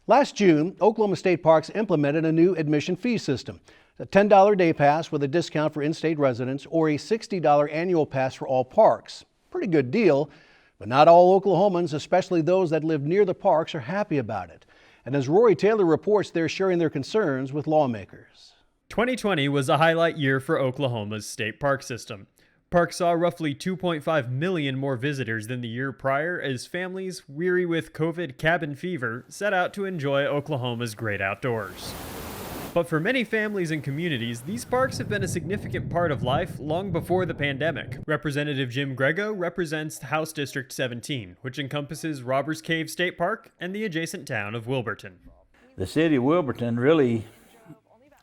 Last June, Oklahoma State Parks implemented a new admission fee system. A $10 day pass with a discount for in-state residents or a $60 annual pass for all parks. Pretty good deal, but not all Oklahomans, especially those that live near the parks, are happy about it. And as Rory Taylor reports, they're sharing their concerns with lawmakers. 2020 was a highlight year for Oklahoma's state park system. Parks saw roughly 2.5 million more visitors than the year prior as families, weary with COVID cabin fever, set out to enjoy Oklahoma's great outdoors. But for many families and communities, these parks have been a significant part of life long before the pandemic. Representative Jim Grego represents House District 17, which encompasses Robbers Cave State Park and the adjacent town of Wilburton. The city of Wilburton really,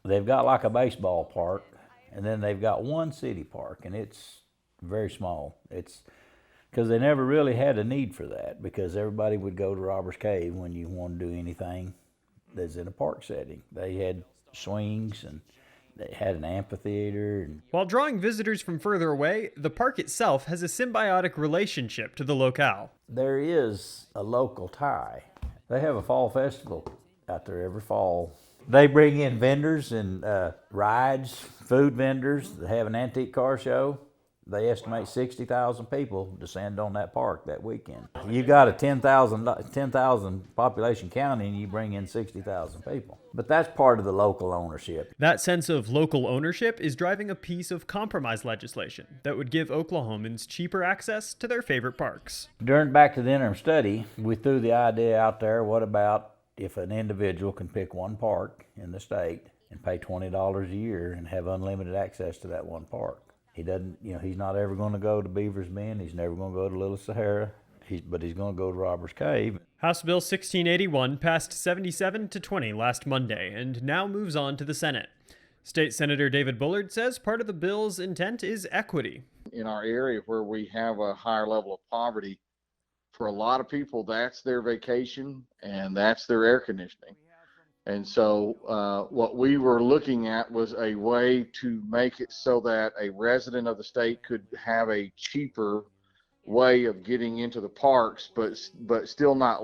they've got like a baseball park, and then they've got one city park, and it's very small. It's because they never really had a need for that, because everybody would go to Robbers Cave when you want to do anything that's in a park setting. They had swings and they had an amphitheater. While drawing visitors from further away, the park itself has a symbiotic relationship to the locale. There is a local tie. They have a fall festival out there every fall. They bring in vendors and rides, food vendors. They have an antique car show. They estimate 60,000 people descend on that park that weekend. You got a 10,000 population county and you bring in 60,000 people. But that's part of the local ownership. That sense of local ownership is driving a piece of compromise legislation that would give Oklahomans cheaper access to their favorite parks. Back to the interim study, we threw the idea out there, what about if an individual can pick one park in the state and pay $20 a year and have unlimited access to that one park? He doesn't, he's not ever going to go to Beaver's Bend. He's never going to go to Little Sahara, but he's going to go to Robbers Cave. House Bill 1681 passed 77-20 last Monday and now moves on to the Senate. State Senator David Bullard says part of the bill's intent is equity. In our area where we have a higher level of poverty, for a lot of people, that's their vacation and that's their air conditioning. And so what we were looking at was a way to make it so that a resident of the state could have a cheaper way of getting into the parks, but still not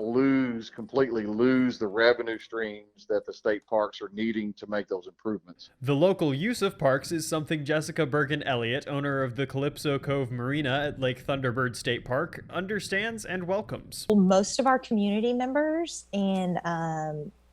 completely lose the revenue streams that the state parks are needing to make those improvements. The local use of parks is something Jessica Bergen Elliott, owner of the Calypso Cove Marina at Lake Thunderbird State Park, understands and welcomes. Most of our community members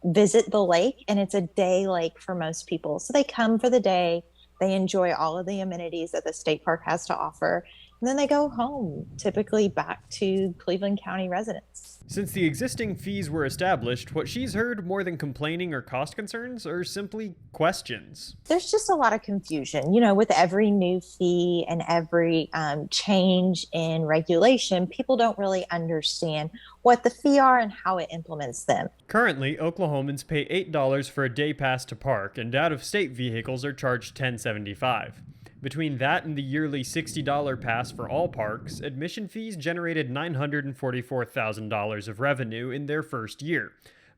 visit the lake, and it's a day lake for most people. So they come for the day, they enjoy all of the amenities that the state park has to offer, and then they go home, typically back to Cleveland County residents. Since the existing fees were established, what she's heard more than complaining or cost concerns are simply questions. There's just a lot of confusion, with every new fee and every change in regulation. People don't really understand what the fee are and how it implements them. Currently, Oklahomans pay $8 for a day pass to park, and out-of-state vehicles are charged $10.75. Between that and the yearly $60 pass for all parks, admission fees generated $944,000 of revenue in their first year.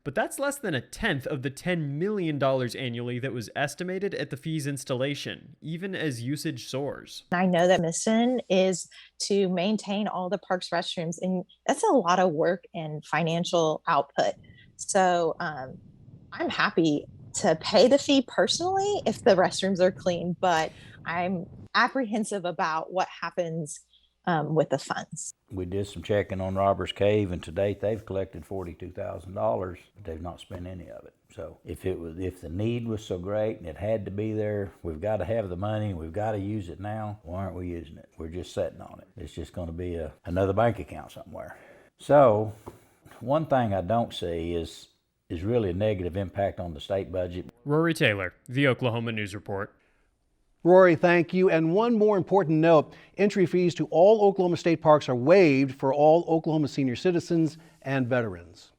But that's less than a tenth of the $10 million annually that was estimated at the fee's installation, even as usage soars. I know that mission is to maintain all the park's restrooms, and that's a lot of work and financial output. So I'm happy to pay the fee personally if the restrooms are clean, but I'm apprehensive about what happens with the funds. We did some checking on Robbers Cave, and to date they've collected $42,000, but they've not spent any of it. So if the need was so great and it had to be there, we've got to have the money, we've got to use it now. Why aren't we using it? We're just sitting on it. It's just going to be another bank account somewhere. So one thing I don't see is really a negative impact on the state budget. Rory Taylor, The Oklahoma News Report. Rory, thank you. And one more important note, entry fees to all Oklahoma State parks are waived for all Oklahoma senior citizens and veterans.